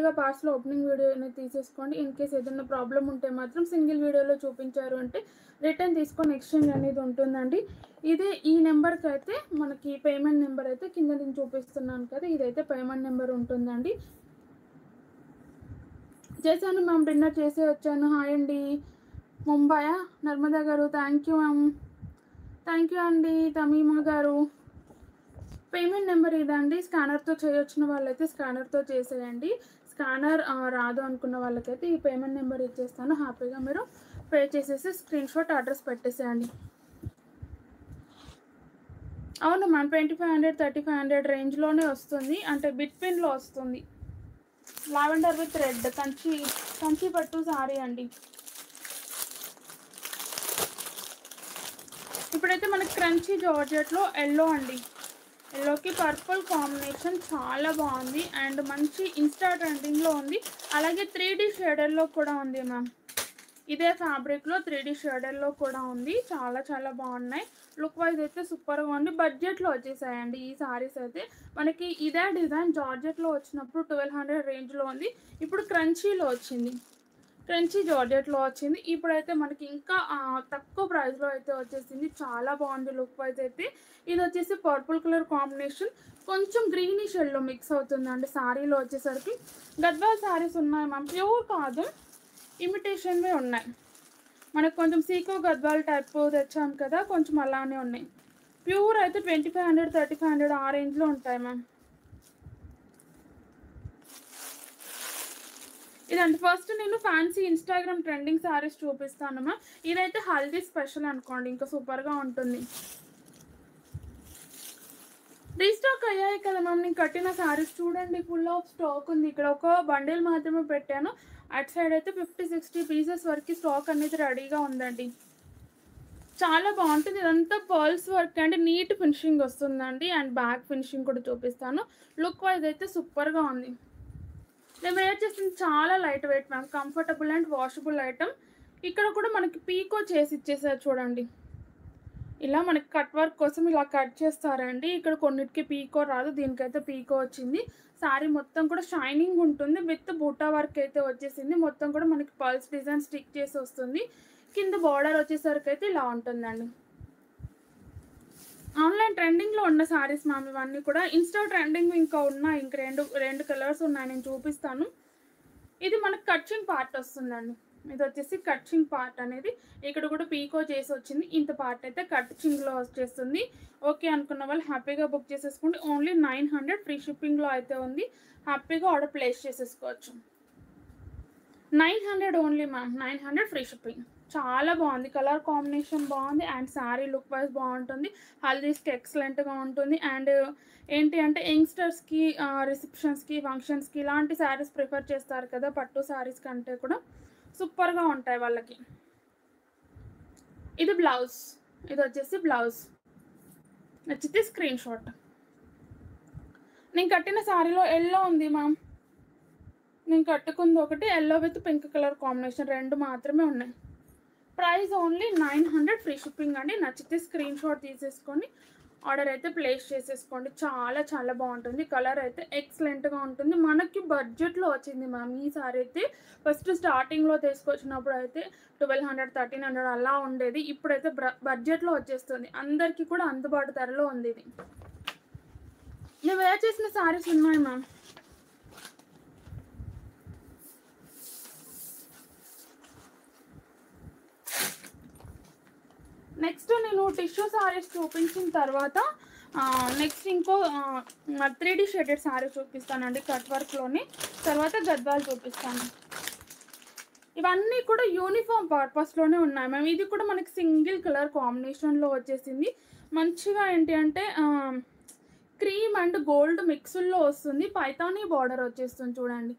డైరెక్ట్గా parcel opening video అనేది తీసేసుకోండి. ఇన్ కేస్ ఏదైనా ప్రాబ్లం ఉంటే మాత్రం సింగిల్ వీడియోలో చూపించారు అంటే రిటర్న్ తీసుకొని ఎక్స్చేంజ్ అనేది ఉంటుందండి. ఇదే ఈ నెంబర్కి అయితే మనకి పేమెంట్ నెంబర్ అయితే కింద నేను చూపిస్తున్నాను కదా, ఇదైతే పేమెంట్ నెంబర్ ఉంటుందండి. చేశాను మ్యామ్, డిన్నర్ చేసి వచ్చాను. హాయ్ అండి, ముంబయా నర్మదా గారు, thank you ma'am, thank you అండి. తమీమా గారు, పేమెంట్ నెంబర్ ఇదండి. స్కానర్తో చేయొచ్చిన వాళ్ళైతే స్కానర్తో చేసేయండి. స్కానర్ రాదు అనుకున్న వాళ్ళకైతే ఈ పేమెంట్ నెంబర్ ఇచ్చేస్తాను. హ్యాపీగా మీరు పే చేసేసి స్క్రీన్ షాట్ అడ్రస్ పెట్టేసేయండి. అవును మ్యామ్, 2500 3500 రేంజ్లోనే వస్తుంది, అంటే బిట్పిన్లో వస్తుంది. లావెండర్ విత్ రెడ్ కంచి పట్టు సారీ అండి. ఇప్పుడైతే మనకి క్రంచీ జార్జెట్లో ఎల్లో అండి. ఎల్లోకి పర్పుల్ కాంబినేషన్ చాలా బాగుంది అండ్ మంచి ఇన్స్టా ట్రెండింగ్లో ఉంది. అలాగే 3D షేడర్లో కూడా ఉంది మ్యామ్. ఇదే ఫ్యాబ్రిక్లో 3D షేడర్లో కూడా ఉంది. చాలా చాలా బాగున్నాయి. లుక్ వైజ్ అయితే సూపర్గా ఉంది. బడ్జెట్లో వచ్చేసాయండి ఈ సారీస్ అయితే. మనకి ఇదే డిజైన్ జార్జెట్లో వచ్చినప్పుడు 1200 రేంజ్లో ఉంది. ఇప్పుడు క్రంచీలో వచ్చింది, క్రంచీ జార్జెట్లో వచ్చింది. ఇప్పుడైతే మనకి ఇంకా తక్కువ ప్రైస్లో అయితే వచ్చేసింది. చాలా బాగుంది లుక్ వైజ్ అయితే. ఇది వచ్చేసి పర్పుల్ కలర్ కాంబినేషన్, కొంచెం గ్రీనిష్ ఎల్లో మిక్స్ అవుతుందండి శారీలో వచ్చేసరికి. గద్వాల్ శారీస్ ఉన్నాయి మ్యామ్, ప్యూర్ కాదు, ఇమిటేషన్వే ఉన్నాయి. మనకు కొంచెం సీకో గద్వాల్ టైప్ తెచ్చాం కదా, కొంచెం అలానే ఉన్నాయి. ప్యూర్ అయితే 2500 3500 ఆ రేంజ్లో ఉంటాయి మ్యామ్. ఇదండి ఫస్ట్ నేను ఫ్యాన్సీ ఇన్స్టాగ్రామ్ ట్రెండింగ్ శారీస్ చూపిస్తాను మ్యామ్. ఇదైతే హల్దీ స్పెషల్ అనుకోండి, ఇంకా సూపర్గా ఉంటుంది. రీస్టాక్ అయ్యాయి కదా మ్యామ్, నేను కట్టిన శారీస్ చూడండి, ఫుల్ ఆఫ్ స్టాక్ ఉంది. ఇక్కడ ఒక బండిల్ మాత్రమే పెట్టాను. అటు సైడ్ అయితే 50-60 పీసెస్ వరకు స్టాక్ అనేది రెడీగా ఉందండి. చాలా బాగుంటుంది. ఇదంతా పర్ల్స్ వర్క్ అండి, నీట్ ఫినిషింగ్ వస్తుందండి. అండ్ బ్యాక్ ఫినిషింగ్ కూడా చూపిస్తాను. లుక్ వైజ్ అయితే సూపర్గా ఉంది. నేను వేర్ చేసింది చాలా light weight ma'am, comfortable and washable item. ఇక్కడ కూడా మనకి పీకో చేసి ఇచ్చేసారు చూడండి. ఇలా మనకి కట్ వర్క్ కోసం ఇలా కట్ చేస్తారండి. ఇక్కడ కొన్నిటికి పీకో రాదు, దీనికైతే పీకో వచ్చింది. శారీ మొత్తం కూడా షైనింగ్ ఉంటుంది, విత్ బూటా వర్క్ అయితే వచ్చేసింది. మొత్తం కూడా మనకి పల్స్ డిజైన్ స్టిక్ చేసి వస్తుంది. కింద బార్డర్ వచ్చేసరికి అయితే ఇలా ఉంటుందండి. ఆన్లైన్ ట్రెండింగ్లో ఉన్న శారీస్ మ్యామ్ ఇవన్నీ కూడా. ఇన్స్టా ట్రెండింగ్ ఇంకా ఉన్నాయి, ఇంక రెండు కలర్స్ ఉన్నాయి, నేను చూపిస్తాను. ఇది మనకు కట్చింగ్ పార్ట్ వస్తుందండి. ఇది వచ్చేసి కట్చింగ్ పార్ట్ అనేది ఇక్కడ కూడా పీకో చేసి వచ్చింది. ఇంత పార్ట్ అయితే కట్చింగ్లో వచ్చేస్తుంది. ఓకే అనుకున్న వాళ్ళు హ్యాపీగా బుక్ చేసేసుకోండి. ఓన్లీ 900 ఫ్రీ షిప్పింగ్లో అయితే ఉంది. హ్యాపీగా ఆర్డర్ ప్లేస్ చేసేసుకోవచ్చు. 900 ఓన్లీ మ్యామ్, 900 ఫ్రీ షిప్పింగ్. చాలా బాగుంది, కలర్ కాంబినేషన్ బాగుంది అండ్ శారీ లుక్ వైజ్ బాగుంటుంది. హల్దీస్కి ఎక్సలెంట్గా ఉంటుంది. అండ్ ఏంటి అంటే యంగ్స్టర్స్కి రిసెప్షన్స్కి ఫంక్షన్స్కి ఇలాంటి శారీస్ ప్రిఫర్ చేస్తారు కదా, పట్టు శారీస్ కంటే కూడా సూపర్గా ఉంటాయి వాళ్ళకి. ఇది బ్లౌజ్, ఇది వచ్చేసి బ్లౌజ్. నచ్చితే స్క్రీన్ షాట్. నేను కట్టిన శారీలో ఎల్లో ఉంది మ్యామ్, నేను కట్టుకుంది ఒకటి yellow with pink colour combination, రెండు మాత్రమే ఉన్నాయి. ప్రైస్ ఓన్లీ 900 ఫ్రీ షిప్పింగ్ అండి. నచ్చితే స్క్రీన్ షాట్ తీసేసుకొని ఆర్డర్ అయితే ప్లేస్ చేసేసుకోండి. చాలా చాలా బాగుంటుంది. కలర్ అయితే ఎక్సలెంట్గా ఉంటుంది. మనకి బడ్జెట్లో వచ్చింది మ్యామ్ ఈ సారీ అయితే. ఫస్ట్ స్టార్టింగ్లో తీసుకొచ్చినప్పుడు అయితే 1200 1300 అలా ఉండేది. ఇప్పుడైతే బడ్జెట్లో వచ్చేస్తుంది, అందరికీ కూడా అందుబాటు ధరలో ఉంది. ఇది నేను వేర్ చేసిన శారీస్ ఉన్నాయి మ్యామ్. నెక్స్ట్ నేను టిష్యూ శారీస్ చూపించిన తర్వాత నెక్స్ట్ ఇంకో 3D షేడెడ్ శారీ చూపిస్తానండి కట్ వర్క్లోని. తర్వాత గద్వాలు చూపిస్తాను. ఇవన్నీ కూడా యూనిఫామ్ పర్పస్లోనే ఉన్నాయి మ్యామ్. ఇది కూడా మనకి సింగిల్ కలర్ కాంబినేషన్లో వచ్చేసింది. మంచిగా ఏంటి అంటే క్రీమ్ అండ్ గోల్డ్ మిక్సుల్లో వస్తుంది. పైతానీ బార్డర్ వచ్చేస్తుంది చూడండి.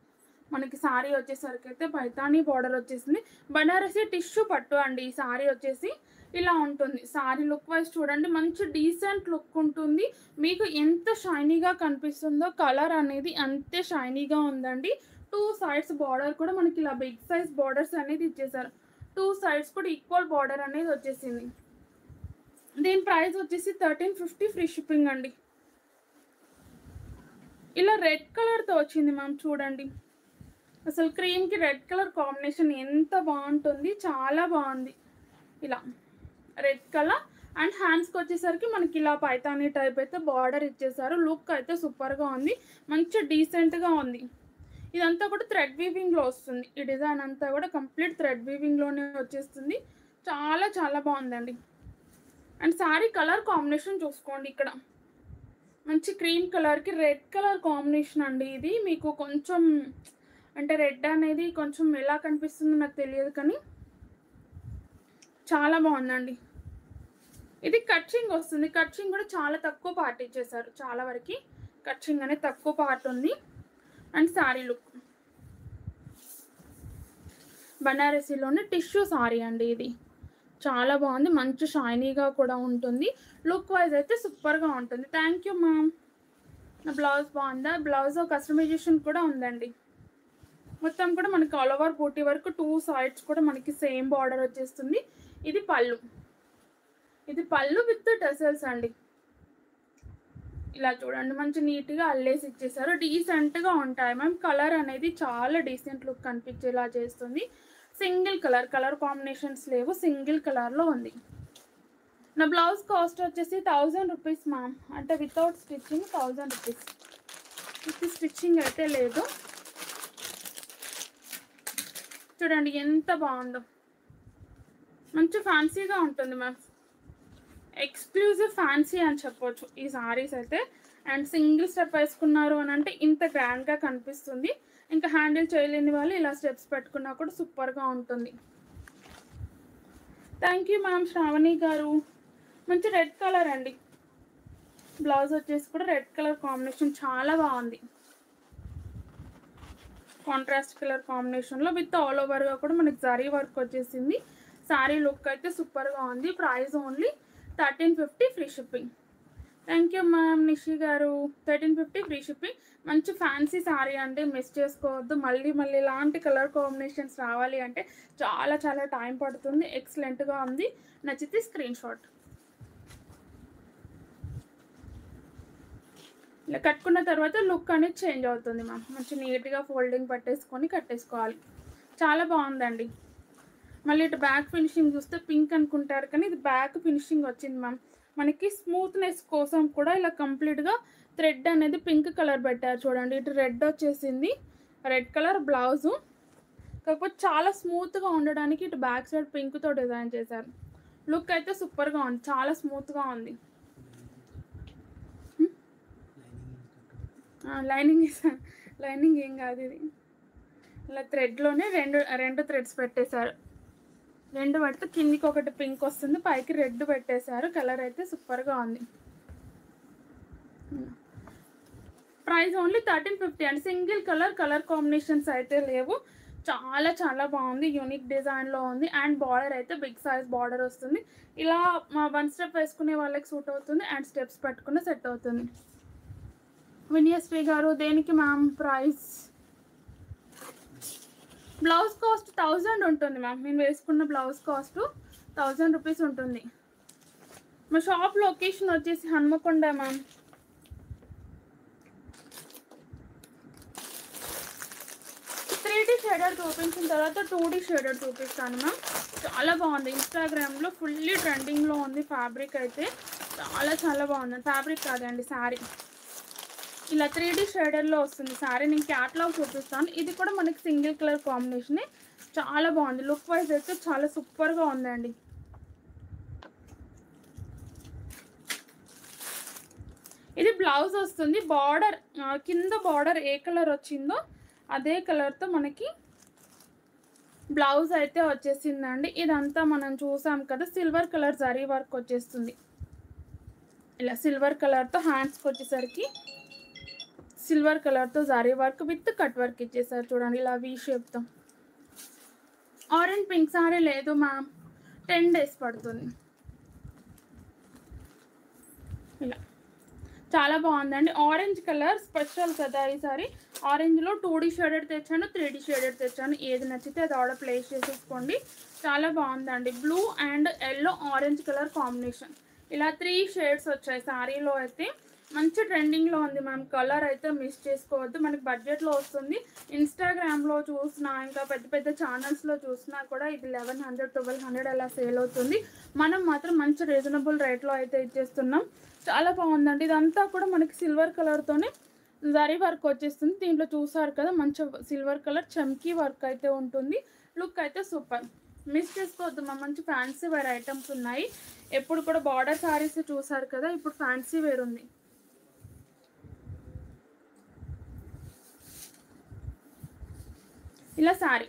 మనకి శారీ వచ్చేసరికి అయితే పైతానీ బార్డర్ వచ్చేసింది. బనారసి టిష్యూ పట్టు అండి ఈ శారీ వచ్చేసి. ఇలా ఉంటుంది శారీ లుక్ వైజ్ చూడండి, మంచి డీసెంట్ లుక్ ఉంటుంది. మీకు ఎంత షైనీగా కనిపిస్తుందో కలర్ అనేది అంతే షైనీగా ఉందండి. 2 సైడ్స్ బార్డర్ కూడా మనకి ఇలా బిగ్ సైజ్ బార్డర్స్ అనేది ఇచ్చేసారు. 2 సైడ్స్ కూడా ఈక్వల్ బార్డర్ అనేది వచ్చేసింది. దీని ప్రైస్ వచ్చేసి 1350 ఫ్రీ షిప్పింగ్ అండి. ఇలా రెడ్ కలర్తో వచ్చింది మ్యామ్ చూడండి. అసలు క్రీమ్కి రెడ్ కలర్ కాంబినేషన్ ఎంత బాగుంటుంది, చాలా బాగుంది. ఇలా రెడ్ కలర్ అండ్ హ్యాండ్స్కి వచ్చేసరికి మనకి ఇలా పైతానీ టైప్ అయితే బార్డర్ ఇచ్చేసారు. లుక్ అయితే సూపర్గా ఉంది, మంచి డీసెంట్గా ఉంది. ఇదంతా కూడా థ్రెడ్ వీవింగ్లో వస్తుంది. ఈ డిజైన్ అంతా కూడా కంప్లీట్ థ్రెడ్ వీవింగ్లోనే వచ్చేస్తుంది. చాలా చాలా బాగుందండి. అండ్ శారీ కలర్ కాంబినేషన్ చూసుకోండి, ఇక్కడ మంచి క్రీమ్ కలర్కి రెడ్ కలర్ కాంబినేషన్ అండి. ఇది మీకు కొంచెం అంటే రెడ్ అనేది కొంచెం ఎలా కనిపిస్తుందో నాకు తెలియదు, కానీ చాలా బాగుందండి. ఇది కట్చింగ్ వస్తుంది. కట్చింగ్ కూడా చాలా తక్కువ పార్ట్ ఇచ్చేసారు, చాలా వరకు కట్చింగ్ అనేది తక్కువ పార్ట్ ఉంది. అండ్ శారీ లుక్ బనారసీలోనే టిష్యూ శారీ అండి. ఇది చాలా బాగుంది, మంచి షైనీగా కూడా ఉంటుంది. లుక్ వైజ్ అయితే సూపర్గా ఉంటుంది. Thank you ma'am. నా బ్లౌజ్ బాగుందా? బ్లౌజ్ కస్టమైజేషన్ కూడా ఉందండి. మొత్తం కూడా మనకి ఆల్ ఓవర్ బూటీ వరకు 2 సైడ్స్ కూడా మనకి సేమ్ బార్డర్ వచ్చేస్తుంది. ఇది పళ్ళు, ఇది పళ్ళు విత్ టెసల్స్ అండి. ఇలా చూడండి, మంచి నీట్గా అల్లేసి ఇచ్చేసారు. డీసెంట్గా ఉంటాయి మ్యామ్. కలర్ అనేది చాలా డీసెంట్ లుక్ కనిపించేలా చేస్తుంది. సింగిల్ కలర్ కాంబినేషన్స్ లేవు, సింగిల్ కలర్లో ఉంది. నా బ్లౌజ్ కాస్ట్ వచ్చేసి 1000 రూపీస్ మ్యామ్. అంటే without stitching 1000 rupees. With stitching అయితే లేదు. చూడండి ఎంత బాగుందో, మంచి ఫ్యాన్సీగా ఉంటుంది మ్యామ్. ఎక్స్క్లూజివ్ ఫ్యాన్సీ అని చెప్పొచ్చు ఈ సారీస్ అయితే. అండ్ సింగిల్ స్టెప్ వేసుకున్నారు అని అంటే ఇంత గ్రాండ్గా కనిపిస్తుంది. ఇంకా హ్యాండిల్ చేయలేని వాళ్ళు ఇలా స్టెప్స్ పెట్టుకున్నా కూడా సూపర్గా ఉంటుంది. థ్యాంక్ యూ మ్యామ్ శ్రావణి గారు. మంచి రెడ్ కలర్ అండి. బ్లౌజ్ వచ్చేసి కూడా రెడ్ కలర్ కాంబినేషన్ చాలా బాగుంది. కాంట్రాస్ట్ కలర్ కాంబినేషన్లో విత్ ఆల్ ఓవర్గా కూడా మనకి జరీ వర్క్ వచ్చేసింది. శారీ లుక్ అయితే సూపర్గా ఉంది. Price only 1350 free shipping. Thank you ma'am Nishi గారు. 1350 ఫ్రీ షిప్పింగ్. మంచి ఫ్యాన్సీ శారీ అంటే మిస్ చేసుకోవద్దు. మళ్ళీ ఇలాంటి కలర్ కాంబినేషన్స్ రావాలి అంటే చాలా చాలా టైం పడుతుంది. ఎక్సలెంట్గా ఉంది. నచ్చితే స్క్రీన్ షాట్. ఇలా కట్టుకున్న తర్వాత లుక్ అనేది చేంజ్ అవుతుంది మ్యామ్. మంచి నీట్గా ఫోల్డింగ్ పట్టేసుకొని కట్టేసుకోవాలి. చాలా బాగుందండి. మళ్ళీ ఇటు బ్యాక్ ఫినిషింగ్ చూస్తే పింక్ అనుకుంటారు, కానీ ఇది బ్యాక్ ఫినిషింగ్ వచ్చింది మ్యామ్. మనకి స్మూత్నెస్ కోసం కూడా ఇలా కంప్లీట్గా థ్రెడ్ అనేది పింక్ కలర్ పెట్టారు. చూడండి, ఇటు రెడ్ వచ్చేసింది, రెడ్ కలర్ బ్లౌజు. కాకపోతే చాలా స్మూత్గా ఉండడానికి ఇటు బ్యాక్ సైడ్ పింక్తో డిజైన్ చేశారు. లుక్ అయితే సూపర్గా ఉంది, చాలా స్మూత్గా ఉంది. లైనింగ్ ఏం కాదు, ఇది ఇలా థ్రెడ్లోనే రెండు థ్రెడ్స్ పెట్టేశారు. రెండు పడితే కిందికి ఒకటి పింక్ వస్తుంది, పైకి రెడ్ పెట్టేశారు. కలర్ అయితే సూపర్గా ఉంది. Price only 1350 and single colour combinations అయితే లేవు. చాలా చాలా బాగుంది, యూనిక్ డిజైన్లో ఉంది. అండ్ బార్డర్ అయితే బిగ్ సైజ్ బార్డర్ వస్తుంది. ఇలా మా 1 స్టెప్ వేసుకునే వాళ్ళకి సూట్ అవుతుంది అండ్ స్టెప్స్ పెట్టుకుని సెట్ అవుతుంది. వినియశ్రీ గారు దేనికి మ్యామ్ ప్రైస్? బ్లౌజ్ కాస్ట్ 1000 ఉంటుంది మ్యామ్. నేను వేసుకున్న బ్లౌజ్ కాస్ట్ 1000 రూపీస్ ఉంటుంది. మా షాప్ లొకేషన్ వచ్చేసి హన్మకొండ మ్యామ్. షేడర్ చూపించిన తర్వాత 2D షేడర్ చూపిస్తాను మ్యామ్. చాలా బాగుంది, ఇన్స్టాగ్రామ్లో ఫుల్లీ ట్రెండింగ్లో ఉంది. ఫ్యాబ్రిక్ అయితే చాలా చాలా బాగుంది. ఫ్యాబ్రిక్ కాదండి, శారీ ఇలా 3D షేడర్లో వస్తుంది శారీ. నేను క్యాట్లాగ్ చూపిస్తాను. ఇది కూడా మనకి సింగిల్ కలర్ కాంబినేషన్, చాలా బాగుంది. లుక్ వైజ్ అయితే చాలా సూపర్గా ఉందండి. ఇది బ్లౌజ్ వస్తుంది. బార్డర్ కింద బార్డర్ ఏ కలర్ వచ్చిందో అదే కలర్తో మనకి బ్లౌజ్ అయితే వచ్చేసిందండి. ఇదంతా మనం చూసాం కదా, సిల్వర్ కలర్ జరీ వర్క్ వచ్చేస్తుంది. ఇలా సిల్వర్ కలర్తో హ్యాండ్స్కి వచ్చేసరికి సిల్వర్ కలర్తో zari work with cut work ఇచ్చేసారు. చూడండి ఇలా వీ షేప్తో. ఆరెంజ్ పింక్ సారీ లేదు మ్యామ్, 10 days పడుతుంది. ఇలా చాలా బాగుందండి. ఆరెంజ్ కలర్ స్పెషల్ కదా ఈసారి. ఆరెంజ్లో 2D షేడెడ్ తెచ్చాను, 3D షేడెడ్ తెచ్చాను. ఏది నచ్చితే అది ఆర్డర్ ప్లేస్ చేసేసుకోండి. చాలా బాగుందండి. Blue and yellow orange colour combination. ఇలా 3 షేడ్స్ వచ్చాయి శారీలో అయితే. మంచి ట్రెండింగ్లో ఉంది మ్యామ్. కలర్ అయితే మిస్ చేసుకోవద్దు. మనకి బడ్జెట్లో వస్తుంది. ఇన్స్టాగ్రామ్లో చూసినా ఇంకా పెద్ద పెద్ద ఛానల్స్లో చూసినా కూడా ఇది 1100 1200 అలా సేల్ అవుతుంది. మనం మాత్రం మంచి రీజనబుల్ రేట్లో అయితే ఇచ్చేస్తున్నాం. చాలా బాగుందండి. ఇదంతా కూడా మనకి సిల్వర్ కలర్తోనే జరీ వర్క్ వచ్చేస్తుంది. దీంట్లో చూసారు కదా మంచి సిల్వర్ కలర్ చమ్కీ వర్క్ అయితే ఉంటుంది. లుక్ అయితే సూపర్. మిస్ చేసుకోవద్దు మా మంచి ఫ్యాన్సీ వేర్ ఐటమ్స్ ఉన్నాయి. ఎప్పుడు కూడా బార్డర్ శారీస్ చూసారు కదా, ఇప్పుడు ఫ్యాన్సీ వేర్ ఉంది. ఇలా శారీ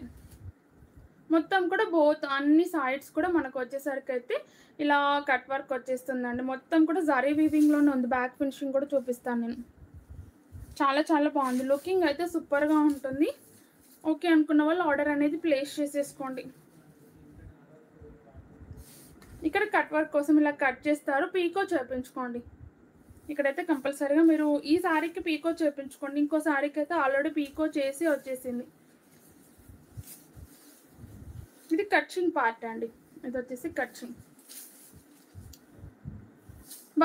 మొత్తం కూడా బోత్ అన్ని సైడ్స్ కూడా మనకు వచ్చేసరికి అయితే ఇలా కట్ వర్క్ వచ్చేస్తుందండి. మొత్తం కూడా జరీ వీవింగ్లోనే ఉంది. బ్యాక్ ఫినిషింగ్ కూడా చూపిస్తాను నేను. చాలా చాలా బాగుంది. లుకింగ్ అయితే సూపర్గా ఉంటుంది. ఓకే అనుకున్న వాళ్ళు ఆర్డర్ అనేది ప్లేస్ చేసేసుకోండి. ఇక్కడ కట్ వర్క్ కోసం ఇలా కట్ చేస్తారు. పీకో చేపించుకోండి. ఇక్కడైతే కంపల్సరీగా మీరు ఈ శారీకి పీకో చేపించుకోండి. ఇంకో శారీకి అయితే ఆల్రెడీ పీకో చేసి వచ్చేసింది. ఇది కట్చింగ్ పార్ట్ అండి. ఇది వచ్చేసి కట్చింగ్.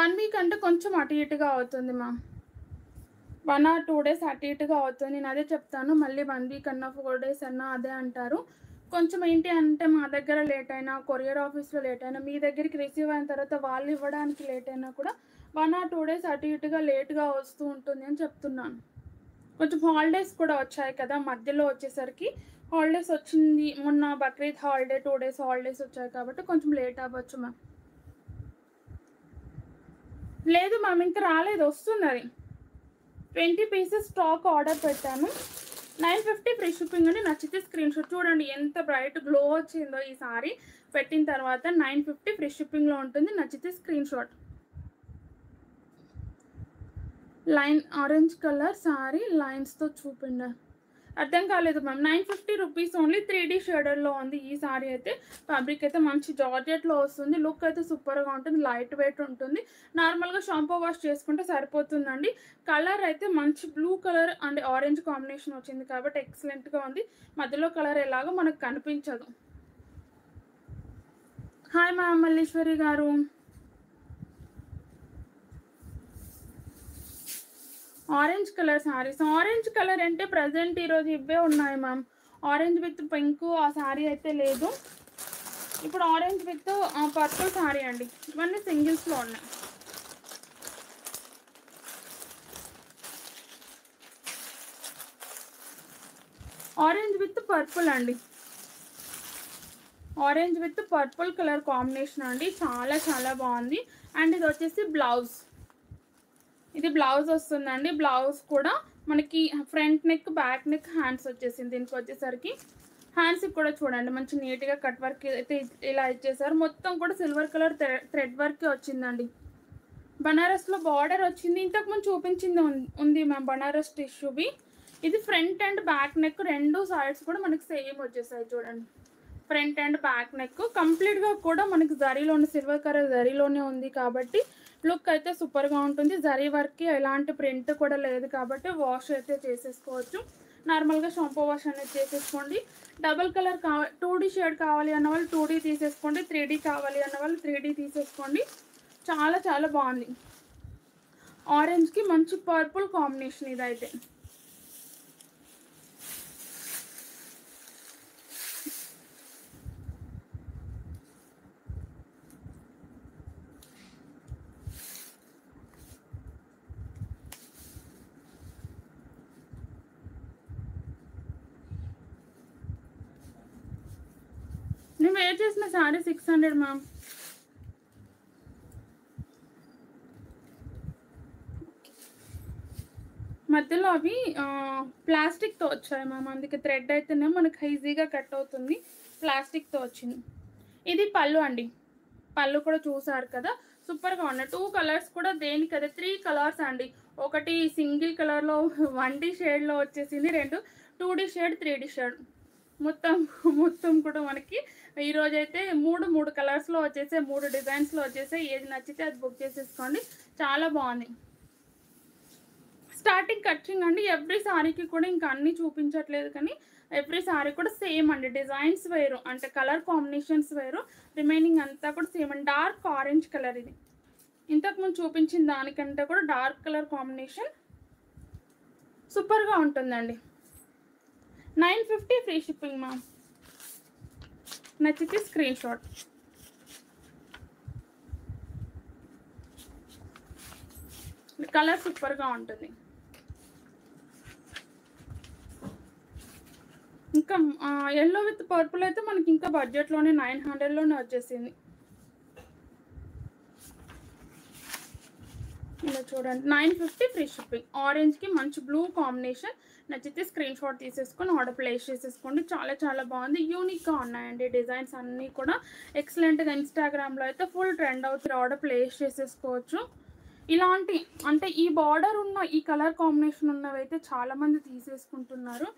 1 వీక్ అంటే కొంచెం అటు ఇటుగా అవుతుంది మా. 1 or 2 days అటు ఇటుగా అవుతుంది. నేను అదే చెప్తాను. మళ్ళీ 1 వీక్ అన్నా 4 days అన్నా అదే అంటారు. కొంచెం ఏంటి అంటే మా దగ్గర లేట్ అయినా, కొరియర్ ఆఫీస్లో లేట్ అయినా, మీ దగ్గరికి రిసీవ్ అయిన తర్వాత వాళ్ళు ఇవ్వడానికి లేట్ అయినా కూడా 1 or 2 days అటు ఇటుగా లేట్గా వస్తూ ఉంటుంది అని చెప్తున్నాను. కొంచెం హాలిడేస్ కూడా వచ్చాయి కదా మధ్యలో. వచ్చేసరికి హాలిడేస్ వచ్చింది మొన్న, బక్రీద్ హాలిడే 2 days హాలిడేస్ వచ్చాయి కాబట్టి కొంచెం లేట్ అవ్వచ్చు మ్యామ్. లేదు మ్యామ్ ఇంకా రాలేదు, వస్తుంది అది. 20 pieces స్టాక్ ఆర్డర్ పెట్టాను. 950 ఫ్రీ షిప్పింగ్ అని. నచ్చితే స్క్రీన్ షాట్. చూడండి ఎంత బ్రైట్ గ్లో వచ్చిందో ఈ సారీ పెట్టిన తర్వాత. 950 ఫ్రీ షిప్పింగ్లో ఉంటుంది. నచ్చితే screenshot. Line orange colour sari లైన్స్తో చూపిండ అర్థం కాలేదు మ్యామ్. 950 rupees only. 3D షేడర్లో ఉంది ఈ సారీ అయితే. ఫ్యాబ్రిక్ అయితే మంచి జార్జెట్లో వస్తుంది. లుక్ అయితే సూపర్గా ఉంటుంది. లైట్ వెయిట్ ఉంటుంది. నార్మల్గా షాంపూ వాష్ చేసుకుంటే సరిపోతుందండి. కలర్ అయితే మంచి blue colour and orange combination వచ్చింది కాబట్టి ఎక్సలెంట్గా ఉంది. మధ్యలో కలర్ ఎలాగో మనకు కనిపించదు. హాయ్ మ్యామ్ మల్లీశ్వరి గారు. Orange colour saris. Orange colour అంటే ప్రజెంట్ ఈరోజు ఇవే ఉన్నాయి మ్యామ్. ఆరెంజ్ విత్ పింక్ ఆ శారీ అయితే లేదు. ఇప్పుడు ఆరెంజ్ విత్ పర్పుల్ శారీ అండి. ఇవన్నీ సింగిల్స్లో ఉన్నాయి. ఆరెంజ్ విత్ పర్పుల్ అండి. Orange with purple colour combination అండి. చాలా చాలా బాగుంది. అండ్ ఇది వచ్చేసి బ్లౌజ్. ఇది బ్లౌజ్ వస్తుందండి. బ్లౌజ్ కూడా మనకి front neck, back neck, hands వచ్చేసింది. దీనికి వచ్చేసరికి హ్యాండ్స్కి కూడా చూడండి మంచి నీట్గా కట్ వర్క్ అయితే ఇలా ఇచ్చేసారు. మొత్తం కూడా సిల్వర్ కలర్ థ్రెడ్ వర్క్ వచ్చిందండి. బనారస్లో బార్డర్ వచ్చింది. ఇంతకుముందు చూపించింది ఉంది మ్యామ్ బనారస్ టిష్యూవి. ఇది ఫ్రంట్ అండ్ బ్యాక్ నెక్ రెండు సైడ్స్ కూడా మనకి సేమ్ వచ్చేసాయి చూడండి. ఫ్రంట్ అండ్ బ్యాక్ నెక్ కంప్లీట్గా కూడా మనకి జరీలోనే, సిల్వర్ కలర్ జరీలోనే ఉంది కాబట్టి లుక్ అయితే సూపర్గా ఉంటుంది. జరీ వర్క్కి ఎలాంటి ప్రింట్ కూడా లేదు కాబట్టి వాష్ అయితే చేసేసుకోవచ్చు. నార్మల్గా షాంపూ వాష్ అనేది చేసేసుకోండి. డబల్ కలర్ 2D షేడ్ కావాలి అన్న వాళ్ళు 2D తీసేసుకోండి. 3D కావాలి అన్న వాళ్ళు 3D తీసేసుకోండి. చాలా చాలా బాగుంది. ఆరెంజ్కి మంచి పర్పుల్ కాంబినేషన్ ఇదైతే. నేను వేర్ చేసిన శారీ 600 మ్యామ్. మధ్యలో అవి ప్లాస్టిక్తో వచ్చాయి మ్యామ్. అందుకే థ్రెడ్ అయితేనే మనకు ఈజీగా కట్ అవుతుంది. ప్లాస్టిక్తో వచ్చింది. ఇది పళ్ళు అండి. పళ్ళు కూడా చూసారు కదా సూపర్గా ఉన్నాయి. 2 కలర్స్ కూడా దేనికి అదే 3 కలర్స్ అండి. ఒకటి సింగిల్ కలర్లో 1D షేడ్లో వచ్చేసింది. 2 2D షేడ్, 3D షేడ్. మొత్తం కూడా మనకి ఈరోజైతే 3 కలర్స్లో వచ్చేసే, 3 డిజైన్స్లో వచ్చేసే. ఏది నచ్చితే అది బుక్ చేసేసుకోండి. చాలా బాగుంది. స్టార్టింగ్ కట్చింగ్ అండి. ఎవ్రీ సారీకి కూడా ఇంకా అన్నీ చూపించట్లేదు కానీ ఎవ్రీ సారీ కూడా సేమ్ అండి. డిజైన్స్ వేరు అంటే కలర్ కాంబినేషన్స్ వేరు. రిమైనింగ్ అంతా కూడా సేమ్ అండి. డార్క్ ఆరెంజ్ కలర్ ఇది. ఇంతకుముందు చూపించిన దానికంటే కూడా డార్క్ కలర్ కాంబినేషన్ సూపర్గా ఉంటుందండి. 950 ఫ్రీ షిప్పింగ్ మ్యామ్. నచ్చితే స్క్రీన్ షాట్. కలర్ సూపర్గా ఉంటుంది. ఇంకా ఎల్లో విత్ పర్పుల్ అయితే మనకి ఇంకా బడ్జెట్లోనే 900లోనే వచ్చేసింది. ఇలా చూడండి 950 ఫ్రీ షిప్పింగ్. ఆరెంజ్కి మంచి బ్లూ కాంబినేషన్. నచ్చితే స్క్రీన్ షాట్ తీసేసుకొని ఆర్డర్ ప్లేస్ చేసేసుకోండి. చాలా చాలా బాగుంది. యూనిక్గా ఉన్నాయండి డిజైన్స్ అన్నీ కూడా ఎక్సలెంట్గా. ఇన్స్టాగ్రామ్లో అయితే ఫుల్ ట్రెండ్ అవుతుంది. ఆర్డర్ ప్లేస్ చేసేసుకోవచ్చు. ఇలాంటి అంటే ఈ బార్డర్ ఉన్న ఈ కలర్ కాంబినేషన్ ఉన్నవి అయితే చాలామంది తీసేసుకుంటున్నారు.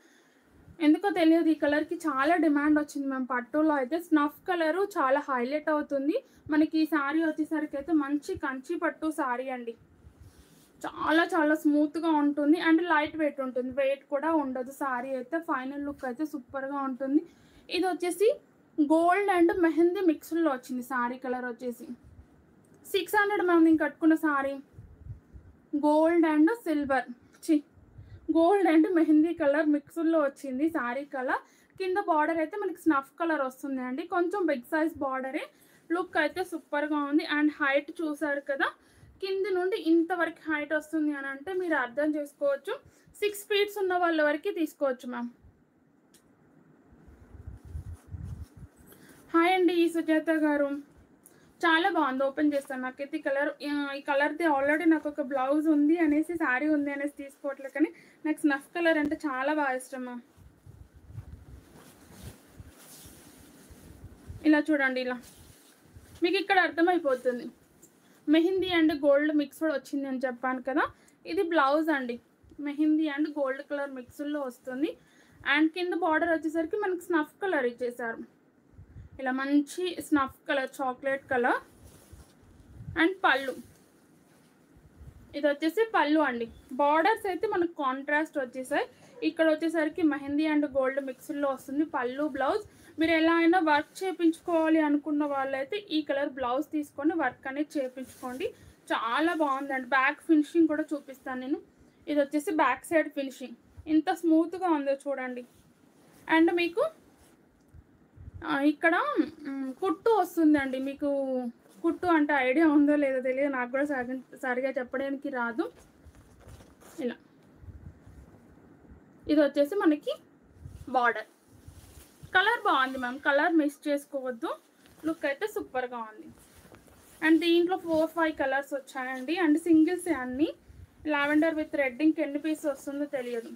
ఎందుకో తెలియదు, ఈ కలర్కి చాలా డిమాండ్ వచ్చింది మ్యామ్. పట్టులో అయితే స్నఫ్ కలరు చాలా హైలైట్ అవుతుంది. మనకి ఈ శారీ వచ్చేసరికి అయితే మంచి కంచి పట్టు శారీ అండి. చాలా చాలా స్మూత్గా ఉంటుంది అండ్ లైట్ వెయిట్ ఉంటుంది. వెయిట్ కూడా ఉండదు. శారీ అయితే ఫైనల్ లుక్ అయితే సూపర్గా ఉంటుంది. ఇది వచ్చేసి గోల్డ్ అండ్ మెహందీ మిక్స్లో వచ్చింది. శారీ కలర్ వచ్చేసి 600 మ్యామ్. నేను కట్టుకున్న sari gold and silver gold and mehndi colour మిక్స్లో వచ్చింది శారీ కలర్. కింద బార్డర్ అయితే మనకి స్నఫ్ కలర్ వస్తుంది అండి. కొంచెం బిగ్ సైజ్ బార్డరే. లుక్ అయితే సూపర్గా ఉంది. అండ్ హైట్ చూసారు కదా, కింది నుండి ఇంతవరకు హైట్ వస్తుంది అని అంటే మీరు అర్థం చేసుకోవచ్చు. 6 ఫీట్స్ ఉన్న వాళ్ళ వరకు తీసుకోవచ్చు మ్యామ్. హాయ్ అండి సుజాత గారు, చాలా బాగుంది. ఓపెన్ చేస్తాను. నాకైతే ఈ కలర్ది ఆల్రెడీ నాకు ఒక బ్లౌజ్ ఉంది అనేసి, శారీ ఉంది అనేసి తీసుకోవట్లేదు, కానీ నాకు స్నఫ్ కలర్ అంటే చాలా బాగా ఇష్టం. ఇలా చూడండి, ఇలా మీకు ఇక్కడ అర్థమైపోతుంది. మెహందీ అండ్ గోల్డ్ మిక్స్డ్ వచ్చింది అని చెప్పాను కదా. ఇది బ్లౌజ్ అండి. మెహందీ అండ్ గోల్డ్ కలర్ మిక్స్డ్లో వస్తుంది. అండ్ కింద బార్డర్ వచ్చేసరికి మనకి స్నఫ్ కలర్ ఇచ్చేసారు. ఇలా మంచి snuff colour, chocolate colour. And పళ్ళు, ఇది వచ్చేసి పళ్ళు అండి. బార్డర్స్ అయితే మనకు కాంట్రాస్ట్ వచ్చేసాయి. ఇక్కడ వచ్చేసరికి మెహందీ అండ్ గోల్డ్ మిక్స్డ్లో వస్తుంది పళ్ళు, బ్లౌజ్. మీరు ఎలా అయినా వర్క్ చేయించుకోవాలి అనుకున్న వాళ్ళైతే ఈ కలర్ బ్లౌజ్ తీసుకొని వర్క్ అనేది చేయించుకోండి. చాలా బాగుందండి. బ్యాక్ ఫినిషింగ్ కూడా చూపిస్తాను నేను. ఇది వచ్చేసి బ్యాక్ సైడ్ ఫినిషింగ్ ఎంత స్మూత్గా ఉందో చూడండి. అండ్ మీకు ఇక్కడ కుట్టు వస్తుందండి. మీకు కుట్టు అంటే ఐడియా ఉందో లేదో తెలియదు, నాకు కూడా సరిగా చెప్పడానికి రాదు. ఇలా ఇది వచ్చేసి మనకి బార్డర్. కలర్ బాగుంది మ్యామ్, కలర్ మిస్ చేసుకోవద్దు. లుక్ అయితే సూపర్గా ఉంది. అండ్ దీంట్లో 4-5 కలర్స్ వచ్చాయండి. అండ్ సింగిల్స్ అన్నీ. లావెండర్ విత్ రెడ్ ఇంక ఎన్ని పీస్ వస్తుందో తెలియదు.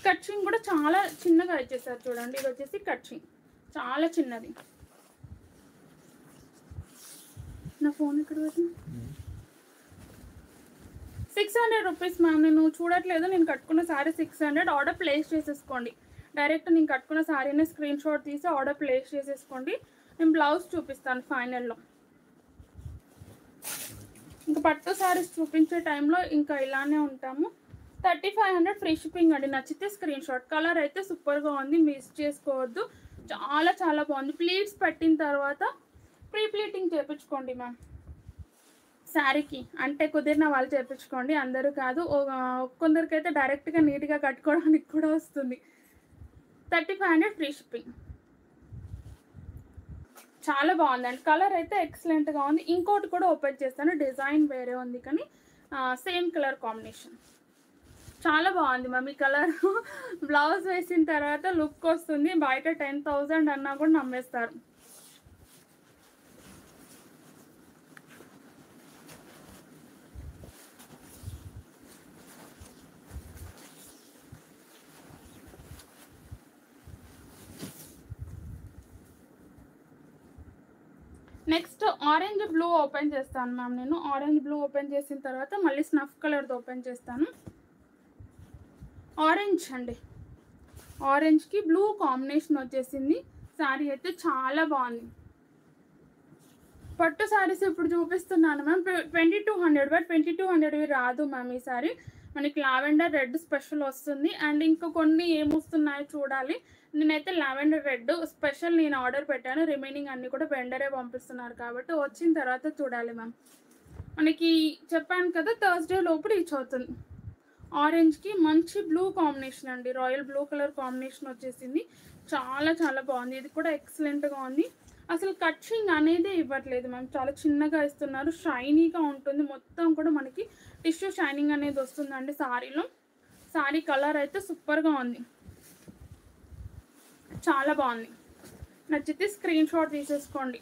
కట్చింగ్ కూడా చాలా చిన్నగా ఇచ్చేసారు చూడండి. ఇది వచ్చేసి కట్చింగ్ చాలా చిన్నది. నా ఫోన్ ఇక్కడ పెట్టిన 600 రూపీస్ మ్యామ్. నేను చూడట్లేదు, నేను కట్టుకున్న శారీ 600. ఆర్డర్ ప్లేస్ చేసేసుకోండి. డైరెక్ట్ నేను కట్టుకున్న శారీని స్క్రీన్ షాట్ తీసి ఆర్డర్ ప్లేస్ చేసేసుకోండి. నేను బ్లౌజ్ చూపిస్తాను ఫైనల్లో. ఇంకా పట్టు శారీస్ చూపించే టైంలో ఇంకా ఇలానే ఉంటాము. 3500 ఫ్రీ షిప్పింగ్ అండి. నచ్చితే స్క్రీన్ షాట్. కలర్ అయితే సూపర్గా ఉంది, మిస్ చేసుకోవద్దు. చాలా చాలా బాగుంది. ప్లీట్స్ పెట్టిన తర్వాత ప్రీ ప్లీటింగ్ చేయించుకోండి మ్యామ్. శారీకి అంటే కుదిరిన వాళ్ళు చేయించుకోండి, అందరూ కాదు. కొందరికైతే డైరెక్ట్గా నీట్గా కట్టుకోవడానికి కూడా వస్తుంది. 3500 ఫ్రీ షిప్పింగ్. చాలా బాగుందండి. కలర్ అయితే ఎక్సలెంట్గా ఉంది. ఇంకోటి కూడా ఓపెన్ చేస్తాను. డిజైన్ వేరే ఉంది కానీ సేమ్ కలర్ కాంబినేషన్. చాలా బాగుంది మ్యామ్. ఈ కలర్ బ్లౌజ్ వేసిన తర్వాత లుక్ వస్తుంది. బయట 10,000 అన్నా కూడా నమ్మేస్తారు. నెక్స్ట్ ఆరెంజ్ బ్లూ ఓపెన్ చేస్తాను మ్యామ్. నేను ఆరెంజ్ బ్లూ ఓపెన్ చేసిన తర్వాత మళ్ళీ స్నఫ్ కలర్ది ఓపెన్ చేస్తాను. ఆరెంజ్ అండి. ఆరెంజ్కి బ్లూ కాంబినేషన్ వచ్చేసింది. శారీ అయితే చాలా బాగుంది. పట్టు శారీస్ ఇప్పుడు చూపిస్తున్నాను మ్యామ్. 2200 బట్ 2200 రాదు మ్యామ్ ఈ సారీ. మనకి లావెండర్ రెడ్ స్పెషల్ వస్తుంది. అండ్ ఇంకా కొన్ని ఏమొస్తున్నాయో చూడాలి. నేనైతే లావెండర్ రెడ్ స్పెషల్ నేను ఆర్డర్ పెట్టాను. రిమైనింగ్ అన్ని కూడా వెండరే పంపిస్తున్నారు కాబట్టి వచ్చిన తర్వాత చూడాలి మ్యామ్. మనకి చెప్పాను కదా థర్స్డే లోపు రీచ్ అవుతుంది. ఆరెంజ్కి మంచి బ్లూ కాంబినేషన్ అండి, రాయల్ బ్లూ కలర్ కాంబినేషన్ వచ్చేసింది. చాలా చాలా బాగుంది. ఇది కూడా ఎక్సలెంట్గా ఉంది. అసలు కట్చింగ్ అనేది ఇవ్వట్లేదు మ్యామ్, చాలా చిన్నగా ఇస్తున్నారు. షైనీగా ఉంటుంది. మొత్తం కూడా మనకి టిష్యూ షైనింగ్ అనేది వస్తుందండి శారీలో. శారీ కలర్ అయితే సూపర్గా ఉంది, చాలా బాగుంది. నచ్చితే స్క్రీన్ షాట్ తీసేసుకోండి.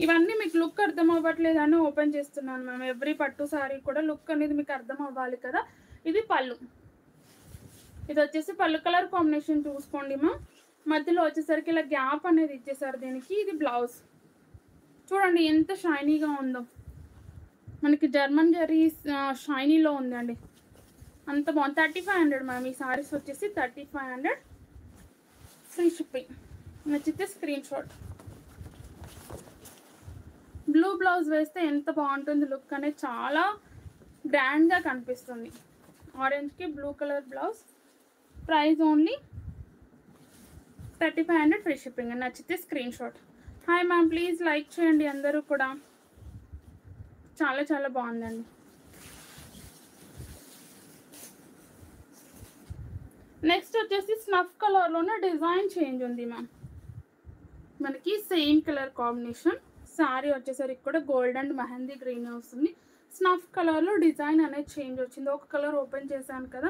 ఇవన్నీ మీకు లుక్ అర్థం అవ్వట్లేదని ఓపెన్ చేస్తున్నాను మ్యామ్. ఎవ్రీ పట్టు శారీ కూడా లుక్ అనేది మీకు అర్థం అవ్వాలి కదా. ఇది పళ్ళు, ఇది వచ్చేసి పళ్ళు కలర్ కాంబినేషన్ చూసుకోండి మ్యామ్. మధ్యలో వచ్చేసరికి ఇలా గ్యాప్ అనేది ఇచ్చేసారు దీనికి. ఇది బ్లౌజ్ చూడండి ఎంత షైనీగా ఉందో. మనకి జర్మన్ జరీ షైనీలో ఉందండి, అంత బాగుంది. 3500 మ్యామ్. ఈ సారీస్ వచ్చేసి 3500 ఫ్రీ షిప్పింగ్. నచ్చితే స్క్రీన్ షాట్. బ్లూ బ్లౌజ్ వేస్తే ఎంత బాగుంటుంది లుక్ అనేది, చాలా గ్రాండ్గా కనిపిస్తుంది. ఆరెంజ్కి blue colour blouse. Price only 3500 free shipping. నచ్చితే screenshot. Hi ma'am, please like చేయండి అందరూ కూడా. చాలా చాలా బాగుందండి. నెక్స్ట్ వచ్చేసి స్నఫ్ కలర్లోనే డిజైన్ చేంజ్ ఉంది మ్యామ్. మనకి సేమ్ కలర్ కాంబినేషన్. శారీ వచ్చేసరికి కూడా గోల్డ్ అండ్ మెహందీ గ్రీన్ వస్తుంది. స్నఫ్ కలర్లో డిజైన్ అనేది చేంజ్ వచ్చింది. ఒక కలర్ ఓపెన్ చేశాను కదా,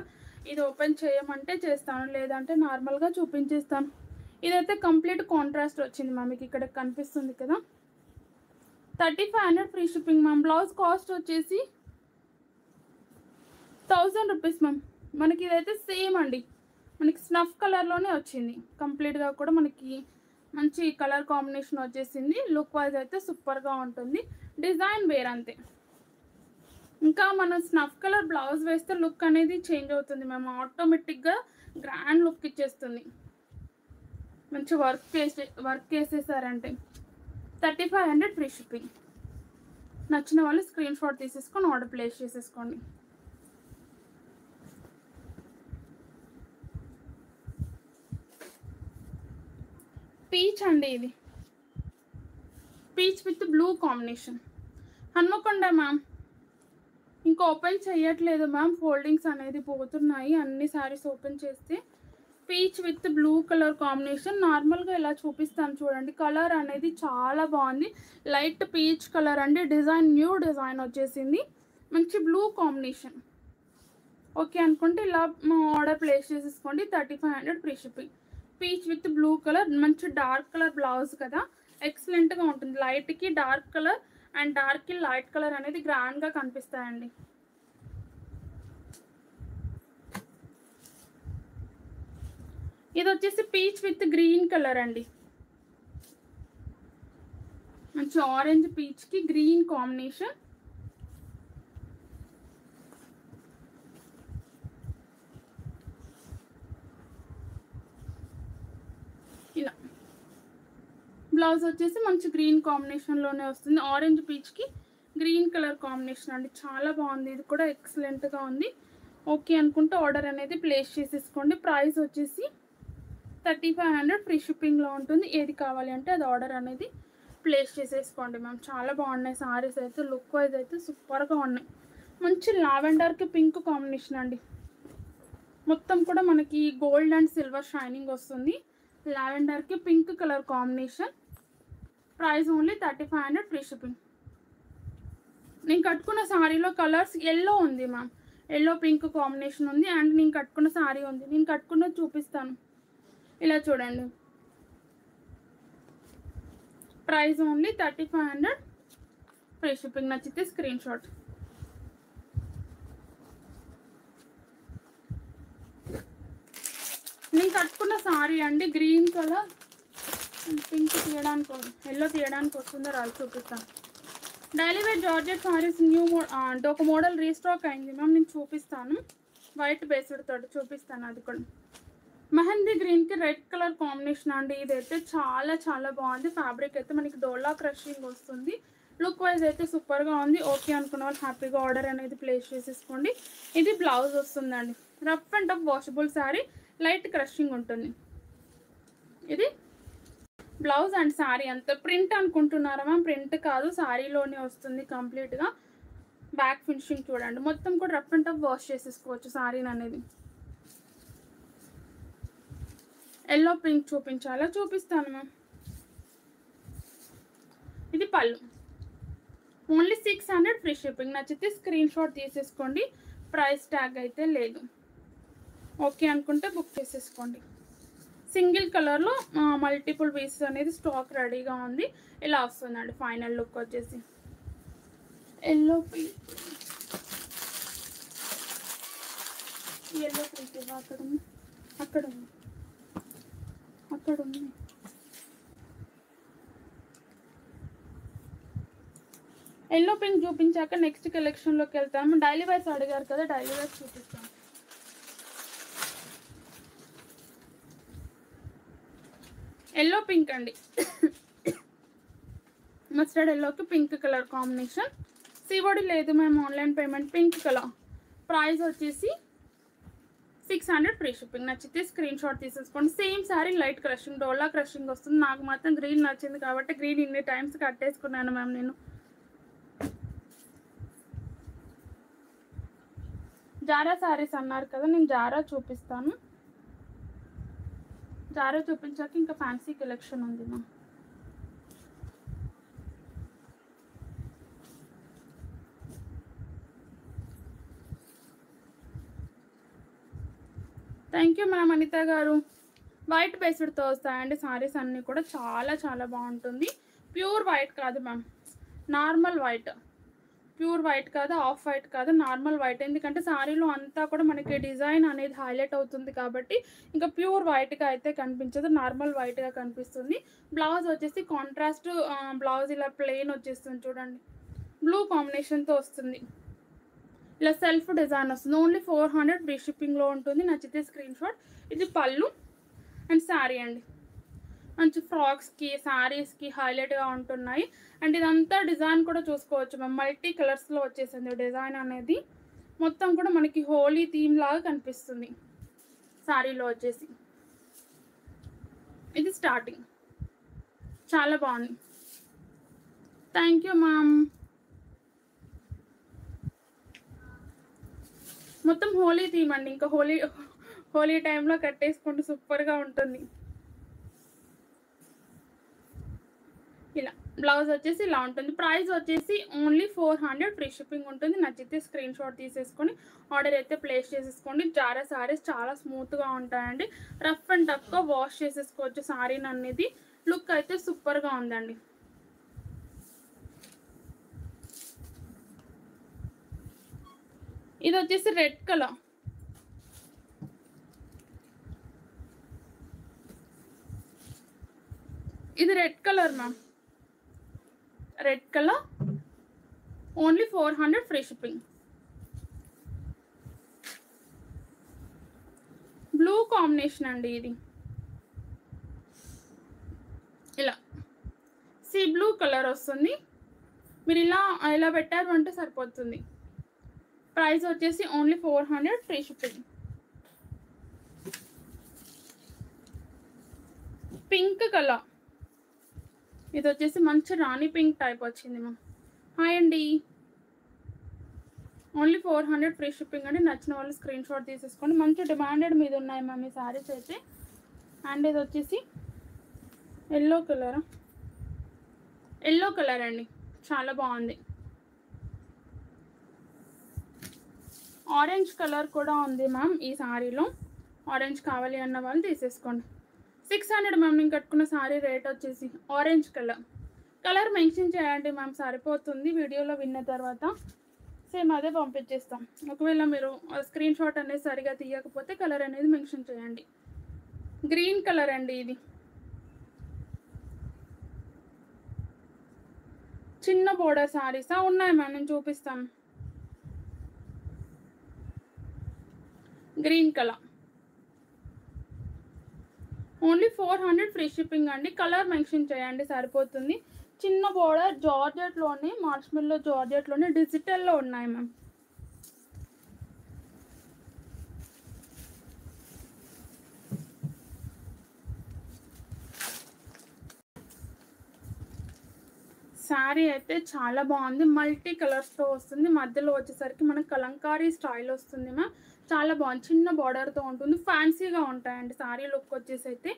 ఇది ఓపెన్ చేయమంటే చేస్తాను, లేదంటే నార్మల్గా చూపించేస్తాను. ఇదైతే కంప్లీట్ కాంట్రాస్ట్ వచ్చింది మ్యామ్. మీకు ఇక్కడ కనిపిస్తుంది కదా. 3500 free shipping ma'am. Blouse cost వచ్చేసి 1000 రూపీస్ మ్యామ్. మనకి ఇదైతే సేమ్ అండి, మనకి స్నఫ్ కలర్లోనే వచ్చింది. కంప్లీట్గా కూడా మనకి మంచి కలర్ కాంబినేషన్ వచ్చేసింది. లుక్ వైజ్ అయితే సూపర్గా ఉంటుంది. డిజైన్ వేరంతే. ఇంకా మనం స్నఫ్ కలర్ బ్లౌజ్ వేస్తే లుక్ అనేది చేంజ్ అవుతుంది మ్యామ్. ఆటోమేటిక్గా గ్రాండ్ లుక్ ఇచ్చేస్తుంది. మంచి వర్క్ వేసేసారంటే. 3500 free shipping. నచ్చిన వాళ్ళు స్క్రీన్ షాట్ తీసేసుకొని ఆర్డర్ ప్లేస్ చేసేసుకోండి. పీచ్ అండి, ఇది peach with blue combination. Hanamkonda ma'am. ఇంకా ఓపెన్ చేయట్లేదు మ్యామ్, ఫోల్డింగ్స్ అనేది పోతున్నాయి అన్ని సారీస్ ఓపెన్ చేస్తే. Peach with blue colour combination. నార్మల్గా ఇలా చూపిస్తాను చూడండి. కలర్ అనేది చాలా బాగుంది, లైట్ పీచ్ కలర్ అండి. డిజైన్ న్యూ డిజైన్ వచ్చేసింది, మంచి బ్లూ కాంబినేషన్. ఓకే అనుకుంటే ఇలా ఆర్డర్ ప్లేస్ చేసేసుకోండి. 3500 free shipping. Peach with blue colour, మంచి డార్క్ కలర్ బ్లౌజ్ కదా, ఎక్సలెంట్గా ఉంటుంది. లైట్కి డార్క్ కలర్ అండ్ డార్క్కి లైట్ కలర్ అనేది గ్రాండ్గా కనిపిస్తాయండి. ఇది వచ్చేసి పీచ్ విత్ గ్రీన్ కలర్ అండి. మంచి ఆరెంజ్ పీచ్కి గ్రీన్ కాంబినేషన్. ఇలా బ్లౌజ్ వచ్చేసి మంచి గ్రీన్ కాంబినేషన్లోనే వస్తుంది. ఆరెంజ్ పీచ్కి గ్రీన్ కలర్ కాంబినేషన్ అండి, చాలా బాగుంది. ఇది కూడా ఎక్సలెంట్గా ఉంది. ఓకే అనుకుంటే ఆర్డర్ అనేది ప్లేస్ చేసేసుకోండి. ప్రైస్ వచ్చేసి 3500 ఫ్రీ షిప్పింగ్లో ఉంటుంది. ఏది కావాలి అంటే అది ఆర్డర్ అనేది ప్లేస్ చేసేసుకోండి మ్యామ్. చాలా బాగున్నాయి సారీస్ అయితే, లుక్ వైజ్ అయితే సూపర్గా ఉన్నాయి. మంచి లావెండర్కి పింక్ కాంబినేషన్ అండి. మొత్తం కూడా మనకి గోల్డ్ అండ్ సిల్వర్ షైనింగ్ వస్తుంది. లావెండర్కి pink colour combination. Price only 3500 free shipping. నేను కట్టుకున్న శారీలో కలర్స్ ఎల్లో ఉంది మ్యామ్, ఎల్లో పింక్ కాంబినేషన్ ఉంది. అండ్ నేను కట్టుకున్న శారీ ఉంది, నేను కట్టుకున్నది చూపిస్తాను. ఇలా చూడండి. Price only 3500 free shipping. నచ్చితే స్క్రీన్ షాట్. నేను కట్టుకున్న శారీ అండి, గ్రీన్ కలర్ పింక్ తీయడానికి, ఎల్లో తీయడానికి వస్తుందో రాదు చూపిస్తాను. Daily wear georgette saris new అంటే ఒక మోడల్ రీస్టాక్ అయింది మ్యామ్, నేను చూపిస్తాను. వైట్ బేస్డ్ తోటి చూపిస్తాను. అది కూడా మెహందీ గ్రీన్కి రెడ్ కలర్ కాంబినేషన్ అండి. ఇదైతే చాలా చాలా బాగుంది. ఫ్యాబ్రిక్ అయితే మనకి డోలా క్రషింగ్ వస్తుంది. లుక్ వైజ్ అయితే సూపర్గా ఉంది. ఓకే అనుకున్న వాళ్ళు హ్యాపీగా ఆర్డర్ అనేది ప్లేస్ చేసేసుకోండి. ఇది బ్లౌజ్ వస్తుందండి. Rough and tough washable sari, light crushing ఉంటుంది. ఇది బ్లౌజ్ అండ్ శారీ అంత ప్రింట్ అనుకుంటున్నారా మ్యామ్? ప్రింట్ కాదు, శారీలోనే వస్తుంది కంప్లీట్గా. బ్యాక్ ఫినిషింగ్ చూడండి, మొత్తం కూడా రఫ్ అండ్ టఫ్ వాష్ చేసేసుకోవచ్చు శారీని అనేది. ఎల్లో పింక్ చూపించాలా? చూపిస్తాను మ్యామ్. ఇది పళ్ళు, ఓన్లీ 600 ఫ్రీ షిప్పింగ్. నచ్చితే స్క్రీన్ షాట్ తీసేసుకోండి, ప్రైస్ ట్యాగ్ అయితే లేదు. ఓకే అనుకుంటే బుక్ చేసేసుకోండి. సింగిల్ కలర్లో మల్టిపుల్ పీసెస్ అనేది స్టాక్ రెడీగా ఉంది. ఇలా వస్తుందండి ఫైనల్ లుక్ వచ్చేసి. ఎల్లో పింక్, ఎల్లో పింక్ అక్కడ ఉంది, అక్కడ ఉంది, అక్కడ ఉంది. ఎల్లో పింక్ చూపించాక నెక్స్ట్ కలెక్షన్లోకి వెళ్తాము. డైలీ వేర్స్ అడిగారు కదా, డైలీ వేర్స్ చూపిస్తాను. ఎల్లో పింక్ అండి, మస్టర్డ్ ఎల్లోకి పింక్ కలర్ కాంబినేషన్. సివోడి లేదు మేము, online payment. Pink colour, price వచ్చేసి 600 ఫ్రీ షిప్పింగ్. నచ్చితే స్క్రీన్ షాట్ తీసేసుకోండి. సేమ్ శారీ లైట్ క్రషింగ్, డోలా క్రషింగ్ వస్తుంది. నాకు మాత్రం గ్రీన్ నచ్చింది కాబట్టి గ్రీన్ ఇన్ని టైమ్స్ కట్టేసుకున్నాను మ్యామ్ నేను. జారా శారీస్ అన్నారు కదా, నేను జారా చూపిస్తాను. జారా చూపించాక ఇంకా ఫ్యాన్సీ కలెక్షన్ ఉంది ma'am. Thank you ma'am Anitha గారు. వైట్ బేస్డ్తో వస్తాయండి సారీస్ అన్నీ కూడా, చాలా చాలా బాగుంటుంది. ప్యూర్ వైట్ కాదు ma'am, normal white. Pure white కాదు, ఆఫ్ వైట్ కాదు, నార్మల్ వైట్. ఎందుకంటే శారీలో అంతా కూడా మనకి డిజైన్ అనేది హైలైట్ అవుతుంది కాబట్టి ఇంకా ప్యూర్ వైట్గా అయితే కనిపించదు, నార్మల్ వైట్గా కనిపిస్తుంది. బ్లౌజ్ వచ్చేసి కాంట్రాస్ట్ బ్లౌజ్, ఇలా ప్లెయిన్ వచ్చేస్తుంది చూడండి, బ్లూ కాంబినేషన్తో వస్తుంది. ఇలా సెల్ఫ్ డిజైన్ వస్తుంది. ఓన్లీ 400 ఫ్రీ షిప్పింగ్లో ఉంటుంది. నచ్చితే స్క్రీన్ షాట్. ఇది పళ్ళు అండ్ శారీ అండి. మంచి ఫ్రాక్స్కి, శారీస్కి హైలైట్గా ఉంటున్నాయి. అండ్ ఇదంతా డిజైన్ కూడా చూసుకోవచ్చు మ్యామ్, మల్టీ కలర్స్లో వచ్చేసింది డిజైన్ అనేది. మొత్తం కూడా మనకి హోలీ థీమ్ లాగా కనిపిస్తుంది శారీలో వచ్చేసి. ఇది స్టార్టింగ్, చాలా బాగుంది. Thank you ma'am. మొత్తం హోలీ థీమ్ అండి, ఇంకా హోలీ టైంలో కట్టేసుకుంటూ సూపర్గా ఉంటుంది. ఇలా బ్లౌజ్ వచ్చేసి ఇలా ఉంటుంది. ప్రైస్ వచ్చేసి ఓన్లీ 400 ఫ్రీ షిప్పింగ్ ఉంటుంది. నచ్చితే స్క్రీన్ షాట్ తీసేసుకొని ఆర్డర్ అయితే ప్లేస్ చేసేసుకోండి. జారా శారీస్ చాలా స్మూత్గా ఉంటాయండి, రఫ్ అండ్ టఫ్గా వాష్ చేసేసుకోవచ్చు శారీని అనేది. లుక్ అయితే సూపర్గా ఉందండి. ఇది వచ్చేసి రెడ్ కలర్, ఇది red colour ma'am, red colour. Only 400 free shipping. Blue combination అండి ఇది, ఇలా సీ బ్లూ కలర్ వస్తుంది. మీరు ఇలా పెట్టారు అంటే సరిపోతుంది. ప్రైస్ వచ్చేసి only 400 free shipping. Pink colour, ఇది వచ్చేసి మంచి రాణి పింక్ టైప్ వచ్చింది మ్యామ్. హాయ్ అండి, ఓన్లీ 400 ఫ్రీ షిప్పింగ్ అండి. నచ్చిన వాళ్ళు స్క్రీన్ షాట్ తీసేసుకోండి. మంచి డిమాండెడ్ మీద ఉన్నాయి మ్యామ్ ఈ శారీస్ అయితే. అండ్ ఇది వచ్చేసి ఎల్లో కలర్, ఎల్లో కలర్ అండి, చాలా బాగుంది. ఆరెంజ్ కలర్ కూడా ఉంది మ్యామ్ ఈ శారీలో. ఆరెంజ్ కావాలి అన్న వాళ్ళు తీసేసుకోండి. 600 మ్యామ్. నేను కట్టుకున్న శారీ రేట్ వచ్చేసి ఆరెంజ్ కలర్ మెన్షన్ చేయండి మ్యామ్, సరిపోతుంది. వీడియోలో విన్న తర్వాత సేమ్ అదే పంపించేస్తాం. ఒకవేళ మీరు స్క్రీన్ షాట్ అనేది సరిగా తీయకపోతే కలర్ అనేది మెన్షన్ చేయండి. గ్రీన్ కలర్ అండి ఇది, చిన్న బోర్డర్ శారీసా ఉన్నాయి మ్యామ్, నేను చూపిస్తాను. Green colour, only 400 free shipping అండి. కలర్ మెన్షన్ చేయండి సరిపోతుంది. చిన్న బోర్డర్ జార్జెట్లోనే మార్ష్మెల్లో జార్జెట్లోనే డిజిటల్లో ఉన్నాయి మ్యామ్. శారీ అయితే చాలా బాగుంది, మల్టీ కలర్స్తో వస్తుంది. మధ్యలో వచ్చేసరికి మనకు కలంకారీ స్టైల్ వస్తుంది మ్యామ్. చాలా బాగుంది, చిన్న బార్డర్తో ఉంటుంది, ఫ్యాన్సీగా ఉంటాయండి. శారీ లుక్ వచ్చేసి అయితే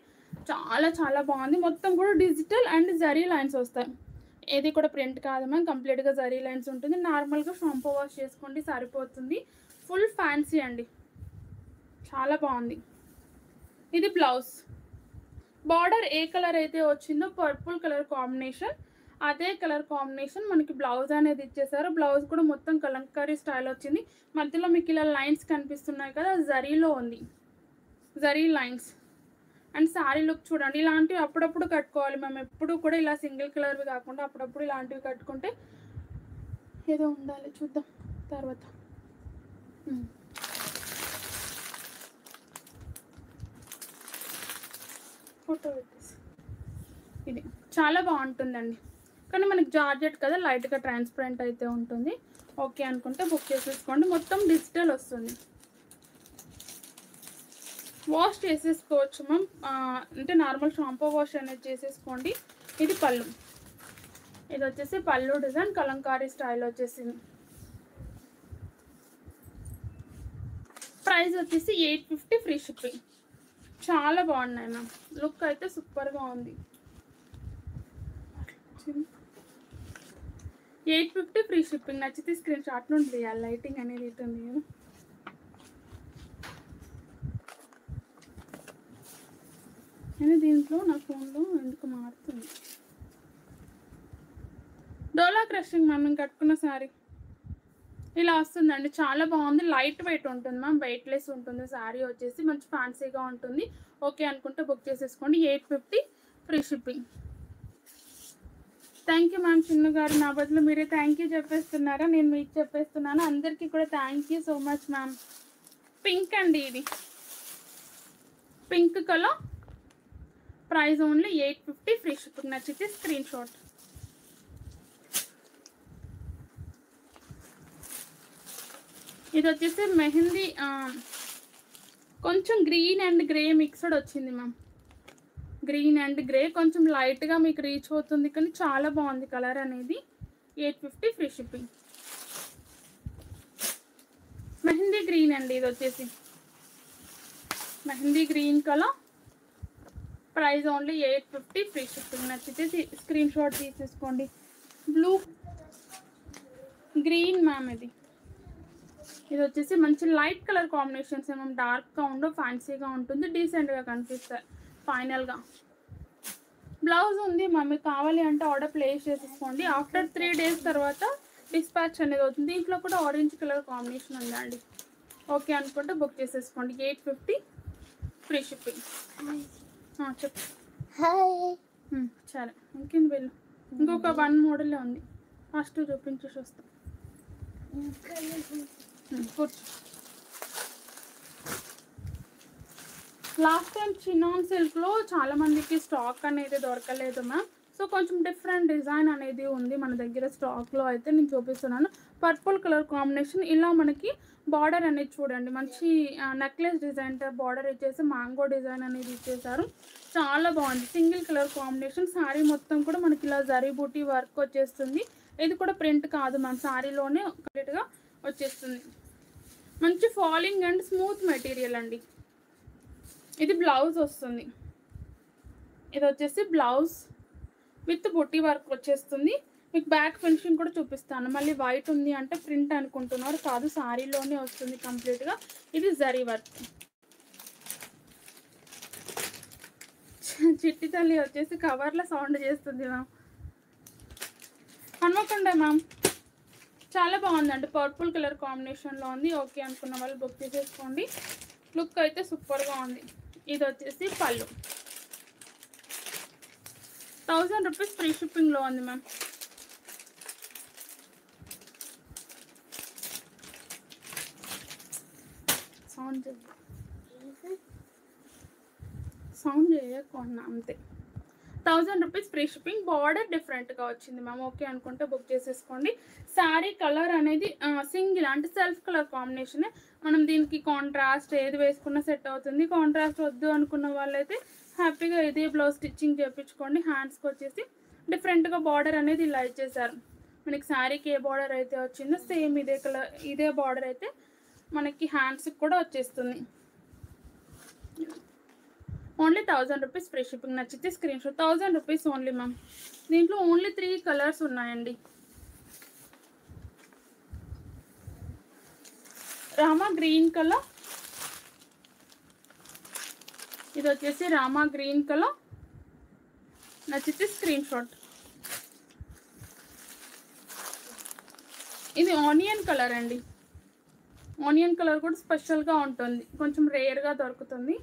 చాలా చాలా బాగుంది. మొత్తం కూడా డిజిటల్ అండ్ జరీ లైన్స్ వస్తాయి. ఏది కూడా ప్రింట్ కాదు మ్యామ్, కంప్లీట్గా జరీ లైన్స్ ఉంటుంది. నార్మల్గా షాంపూ వాష్ చేసుకోండి సరిపోతుంది. ఫుల్ ఫ్యాన్సీ అండి, చాలా బాగుంది. ఇది బ్లౌజ్. బార్డర్ ఏ కలర్ అయితే వచ్చిందో పర్పుల్ కలర్ కాంబినేషన్, అదే కలర్ కాంబినేషన్ మనకి బ్లౌజ్ అనేది ఇచ్చేసారు. బ్లౌజ్ కూడా మొత్తం కలంకారీ స్టైల్ వచ్చింది. మధ్యలో మీకు ఇలా లైన్స్ కనిపిస్తున్నాయి కదా, జరీలో ఉంది, zari lines. And sari look చూడండి, ఇలాంటివి అప్పుడప్పుడు కట్టుకోవాలి మేము. ఎప్పుడు కూడా ఇలా సింగిల్ కలర్వి కాకుండా అప్పుడప్పుడు ఇలాంటివి కట్టుకుంటే ఏదో ఉండాలి. చూద్దాం తర్వాత. ఫోటో పెట్టేసి ఇది చాలా బాగుంటుందండి. కానీ మనకి జార్జెట్ కదా, లైట్గా ట్రాన్స్పరెంట్ అయితే ఉంటుంది. ఓకే అనుకుంటే బుక్ చేసేసుకోండి. మొత్తం డిజిటల్ వస్తుంది, వాష్ చేసేసుకోవచ్చు మ్యామ్. అంటే నార్మల్ షాంపూ వాష్ అనేది చేసేసుకోండి. ఇది పళ్ళు, ఇది వచ్చేసి పళ్ళు డిజైన్ కలంకారీ స్టైల్ వచ్చేసింది. ప్రైస్ వచ్చేసి 850 ఫ్రీ షిప్పింగ్. చాలా బాగున్నాయి మ్యామ్, లుక్ అయితే సూపర్గా ఉంది. 850 ఫ్రీ షిప్పింగ్. నచ్చితే స్క్రీన్ షాట్ నుండి తీయాలి, లైటింగ్ అనేది ఉంటుంది కదా. నేను దీంట్లో నా ఫోన్లో ఎందుకు మారుతుంది. డోలా క్రషింగ్ మ్యామ్ నేను కట్టుకున్న శారీ ఇలా వస్తుందండి, చాలా బాగుంది. లైట్ వెయిట్ ఉంటుంది మ్యామ్, వెయిట్లెస్ ఉంటుంది. శారీ వచ్చేసి మంచి ఫ్యాన్సీగా ఉంటుంది. ఓకే అనుకుంటే బుక్ చేసేసుకోండి. 850 free shipping. Thank you ma'am. Chinnu గారు నా బదులు మీరే థ్యాంక్ యూ చెప్పేస్తున్నారా, నేను మీకు చెప్పేస్తున్నాను. అందరికీ కూడా thank you so much ma'am. Pink అండి, ఇది pink colour. Price only 850 free shipping. నచ్చితే స్క్రీన్ షాట్. ఇది వచ్చేసి మెహందీ, కొంచెం గ్రీన్ అండ్ గ్రే మిక్స్డ్ వచ్చింది మ్యామ్. గ్రీన్ అండ్ గ్రే కొంచెం లైట్గా మీకు రీచ్ అవుతుంది, కానీ చాలా బాగుంది కలర్ అనేది. 850 ఫ్రీ షిప్పింగ్. మెహందీ గ్రీన్ అండి, ఇది వచ్చేసి mehndi green colour. Price only 850 free shipping. నచ్చితే స్క్రీన్ షాట్ తీసేసుకోండి. బ్లూ గ్రీన్ మ్యామ్, ఇది వచ్చేసి మంచి లైట్ కలర్ కాంబినేషన్స్ ఏమో, డార్క్గా ఉండవు, ఫ్యాన్సీగా ఉంటుంది, డీసెంట్గా కనిపిస్తాయి. ఫైనల్గా బ్లౌజ్ ఉంది మమ్మీ, కావాలి అంటే ఆర్డర్ ప్లేస్ చేసేసుకోండి. ఆఫ్టర్ 3 డేస్ తర్వాత డిస్పాచ్ అనేది అవుతుంది. దీంట్లో కూడా ఆరెంజ్ కలర్ కాంబినేషన్ ఉందండి. ఓకే అనుకుంటే బుక్ చేసేసుకోండి. 850 ఫ్రీ షిప్పింగ్. చెప్పు. సరే, ఇంకేంది వెళ్ళు. ఇంకొక 1 మోడలే ఉంది, ఫస్ట్ చూపించేసి వస్తాం. కూర్చో. లాస్ట్ టైం చినాన్ సిల్క్లో చాలా మందికి స్టాక్ అనేది దొరకలేదు మ్యామ్. సో కొంచెం డిఫరెంట్ డిజైన్ అనేది ఉంది మన దగ్గర స్టాక్లో అయితే నేను చూపిస్తున్నాను. పర్పుల్ కలర్ కాంబినేషన్, ఇలా మనకి బార్డర్ అనేది చూడండి, మంచి నెక్లెస్ డిజైన్ బార్డర్ ఇచ్చేసి మ్యాంగో డిజైన్ అనేది ఇచ్చేసారు. చాలా బాగుంది, సింగిల్ కలర్ కాంబినేషన్. శారీ మొత్తం కూడా మనకి ఇలా జరీ బూటీ వర్క్ వచ్చేస్తుంది. ఇది కూడా ప్రింట్ కాదు మ్యామ్, శారీలోనే కంప్లీట్గా వచ్చేస్తుంది. మంచి ఫాలింగ్ అండ్ స్మూత్ మెటీరియల్ అండి. ఇది బ్లౌజ్ వస్తుంది, ఇది వచ్చేసి బ్లౌజ్ విత్ బుట్టి వర్క్ వచ్చేస్తుంది. మీకు బ్యాక్ ఫినిషింగ్ కూడా చూపిస్తాను. మళ్ళీ వైట్ ఉంది అంటే ప్రింట్ అనుకుంటున్నారు, కాదు శారీలోనే వస్తుంది కంప్లీట్గా. ఇది జరీ వర్క్. చిట్టి తల్లి వచ్చేసి కవర్లో సౌండ్ చేస్తుంది మ్యామ్. హన్మకొండ మ్యామ్, చాలా బాగుందండి, పర్పుల్ కలర్ కాంబినేషన్లో ఉంది. ఓకే అనుకున్న వాళ్ళు బుక్ చేసేసుకోండి. లుక్ అయితే సూపర్గా ఉంది. ఇది వచ్చేసి పళ్ళు. 1000 రూపీస్ ఫ్రీ షిప్పింగ్లో ఉంది మ్యామ్. సౌండ్ చేయకుండా అంతే. 1000 రూపీస్ ఫ్రీ షిప్పింగ్. బార్డర్ డిఫరెంట్గా వచ్చింది మ్యామ్. ఓకే అనుకుంటే బుక్ చేసేసుకోండి. శారీ కలర్ అనేది సింగిల్ అంటే సెల్ఫ్ కలర్ కాంబినేషనే. మనం దీనికి కాంట్రాస్ట్ ఏది వేసుకున్నా సెట్ అవుతుంది. కాంట్రాస్ట్ వద్దు అనుకున్న వాళ్ళైతే హ్యాపీగా ఇదే బ్లౌజ్ స్టిచ్చింగ్ చేయించుకోండి. హ్యాండ్స్కి వచ్చేసి డిఫరెంట్గా బార్డర్ అనేది ఇలా ఇచ్చేసారు. మనకి శారీకి ఏ బార్డర్ అయితే వచ్చిందో సేమ్ ఇదే కలర్ ఇదే బార్డర్ అయితే మనకి హ్యాండ్స్కి కూడా వచ్చేస్తుంది. Only 1000 rupees free shipping. నచ్చితే screenshot. 1000 rupees only ma'am. దీంట్లో ఓన్లీ 3 కలర్స్ ఉన్నాయండి. రామా గ్రీన్ కలర్, ఇది వచ్చేసి రామా గ్రీన్ కలర్. నచ్చితే స్క్రీన్ షాట్. ఇది ఆనియన్ కలర్ అండి. ఆనియన్ కలర్ కూడా స్పెషల్గా ఉంటుంది, కొంచెం రేర్గా దొరుకుతుంది.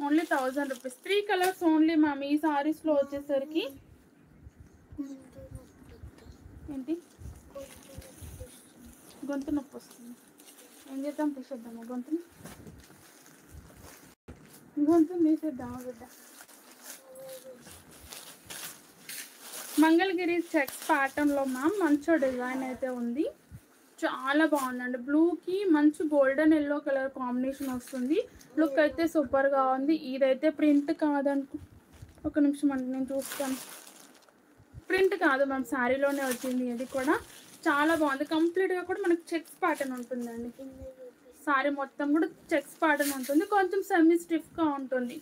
Only 1000 rupees. 3 colours only ma'am. ఈ సారీస్లో వచ్చేసరికి ఏంటి గొంతు నొప్పి వస్తుంది. ఏం చేద్దాం, తీసేద్దామా గొంతుని? గొంతుని తీసేద్దామా బిడ్డ? మంగళగిరి చెక్స్ ప్యాటర్న్లో మ్యామ్ మంచి డిజైన్ అయితే ఉంది. చాలా బాగుందండి. బ్లూకి మంచి గోల్డెన్ ఎల్లో కలర్ కాంబినేషన్ వస్తుంది. లుక్ అయితే సూపర్గా ఉంది. ఇదైతే ప్రింట్ కాదనుకో, ఒక నిమిషం అండి నేను చూస్తాను. ప్రింట్ కాదు మ్యామ్, శారీలోనే వచ్చింది. ఇది కూడా చాలా బాగుంది. కంప్లీట్గా కూడా మనకి చెక్స్ ప్యాటర్న్ ఉంటుందండి. శారీ మొత్తం కూడా చెక్స్ ప్యాటర్న్ ఉంటుంది. కొంచెం సెమీ స్టిఫ్గా ఉంటుంది.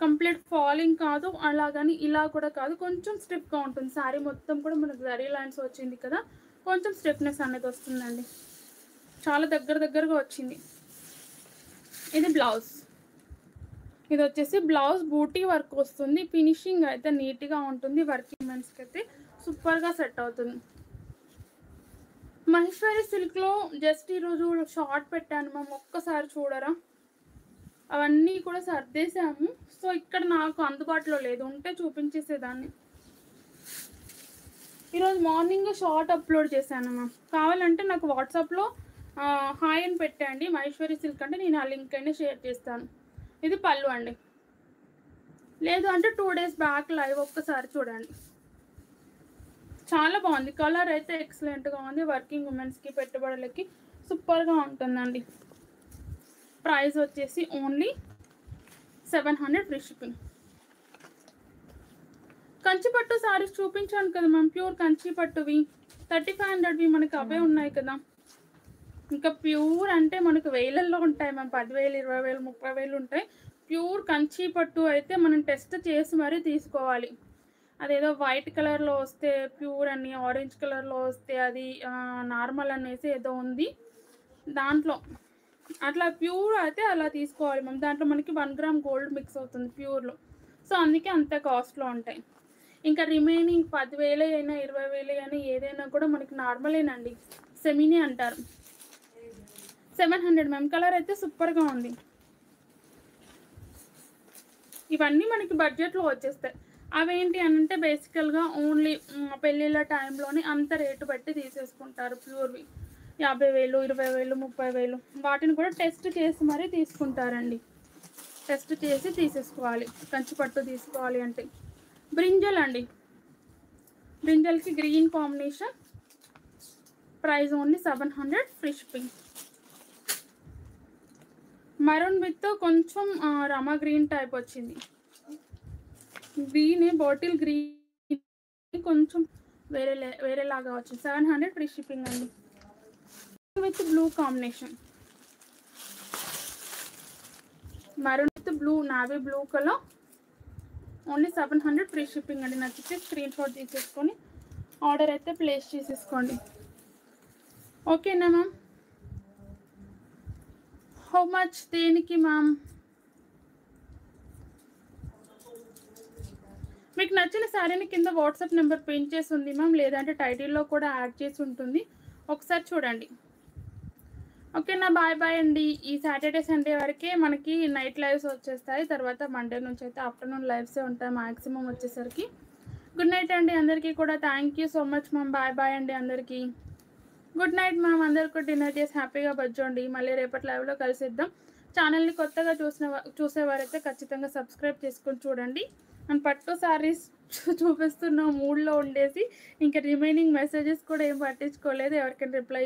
కంప్లీట్ ఫాలింగ్ కాదు, అలాగని ఇలా కూడా కాదు, కొంచెం స్టిఫ్గా ఉంటుంది. శారీ మొత్తం కూడా మనకు జరీ లైన్స్ వచ్చింది కదా, కొంచెం స్టిఫ్నెస్ అనేది వస్తుందండి. చాలా దగ్గరగా వచ్చింది. ఇది బ్లౌజ్. ఇది వచ్చేసి బ్లౌజ్ బూటీ వర్క్ వస్తుంది. ఫినిషింగ్ అయితే నీట్గా ఉంటుంది. వర్కింగ్ మెన్స్కి అయితే సూపర్గా సెట్ అవుతుంది. మహేశ్వరి సిల్క్లో జస్ట్ ఈరోజు షార్ట్ పెట్టాను మ్యామ్, ఒక్కసారి చూడరా. అవన్నీ కూడా సర్దేశాము. సో ఇక్కడ నాకు అందుబాటులో లేదు, ఉంటే చూపించేసేదాన్ని. ఈరోజు మార్నింగ్ షార్ట్ అప్లోడ్ చేశాను మ్యామ్. కావాలంటే నాకు వాట్సాప్లో హాయ్ అని పెట్టండి మహేశ్వరి సిల్క్ అంటే నేను ఆ లింక్ అయినా షేర్ చేస్తాను. ఇది పళ్ళు అండి. లేదు అంటే 2 డేస్ బ్యాక్ లైవ్ ఒక్కసారి చూడండి. చాలా బాగుంది. కలర్ అయితే ఎక్సలెంట్గా ఉంది. వర్కింగ్ ఉమెన్స్కి పెట్టుబడులకి సూపర్గా ఉంటుందండి. ప్రైస్ వచ్చేసి ఓన్లీ 700 ఫ్రీ షిప్పింగ్. కంచిపట్టు సారీస్ చూపించాను కదా మ్యామ్, ప్యూర్ కంచిపట్టువి 3500వి మనకి అవే ఉన్నాయి కదా. ఇంకా ప్యూర్ అంటే మనకు వేలల్లో ఉంటాయి మ్యామ్. 10,000, 20,000, 30,000 ఉంటాయి. ప్యూర్ కంచిపట్టు అయితే మనం టెస్ట్ చేసి మరీ తీసుకోవాలి. అదేదో వైట్ కలర్లో వస్తే ప్యూర్ అని, ఆరెంజ్ కలర్లో వస్తే అది నార్మల్ అనేసి ఏదో ఉంది దాంట్లో. అట్లా ప్యూర్ అయితే అలా తీసుకోవాలి మ్యామ్. దాంట్లో మనకి 1 గ్రామ్ గోల్డ్ మిక్స్ అవుతుంది ప్యూర్లో. సో అందుకే అంత కాస్ట్లో ఉంటాయి. ఇంకా రిమైనింగ్ 10,000 అయినా 20,000 అయినా ఏదైనా కూడా మనకి నార్మలేనండి, సెమీనే అంటారు. 700 మ్యామ్. కలర్ అయితే సూపర్గా ఉంది. ఇవన్నీ మనకి బడ్జెట్లో వచ్చేస్తాయి. అవేంటి అని అంటే బేసికల్గా ఓన్లీ పెళ్ళిళ్ళ టైంలోనే అంత రేటు పెట్టి తీసేసుకుంటారు. ప్యూర్వి 50,000, 20,000, 30,000 వాటిని కూడా టెస్ట్ చేసి మరీ తీసుకుంటారండి. టెస్ట్ చేసి తీసేసుకోవాలి కంచిపట్టు తీసుకోవాలి అంటే. బ్రింజల్ అండి. బ్రింజల్కి green combination. Price only 700 free shipping. Maroon with కొంచెం రమా గ్రీన్ టైప్ వచ్చింది. గ్రీన్ బాటిల్ గ్రీన్ కొంచెం వేరేలాగా వచ్చింది. 700 ఫ్రీ షిప్పింగ్ అండి. With blue combination. Maroon with blue, navy blue colour. Only 700 free shipping అండి. నచ్చితే స్క్రీన్ షాట్ తీసేసుకొని ఆర్డర్ అయితే ప్లేస్ చేసేసుకోండి. ఓకేనా మ్యామ్? హౌ మచ్ దేనికి మ్యామ్? మీకు నచ్చిన శారీని కింద వాట్సాప్ నెంబర్ పిన్ చేసి ఉంది మ్యామ్, లేదంటే టైటిల్లో కూడా యాడ్ చేసి ఉంటుంది, ఒకసారి చూడండి. ఓకేనా? బాయ్ బాయ్ అండి. ఈ సాటర్డే సండే వరకే మనకి నైట్ లైవ్స్ వచ్చేస్తాయి. తర్వాత మండే నుంచి అయితే ఆఫ్టర్నూన్ లైవ్సే ఉంటాయి మ్యాక్సిమం వచ్చేసరికి. గుడ్ నైట్ అండి అందరికీ కూడా. Thank you so much ma'am. Bye bye అండి అందరికీ. Good night ma'am. అందరికీ డిన్నర్ చేసి హ్యాపీగా బజ్జోండి. మళ్ళీ రేపటి లైవ్లో కలిసిద్దాం. ఛానల్ని కొత్తగా చూసేవారైతే ఖచ్చితంగా సబ్స్క్రైబ్ చేసుకొని చూడండి. అండ్ పట్టు శారీస్ చూపిస్తున్న మూడ్లో ఉండేసి ఇంకా రిమైనింగ్ మెసేజెస్ కూడా ఏం పట్టించుకోలేదు. ఎవరికైనా రిప్లై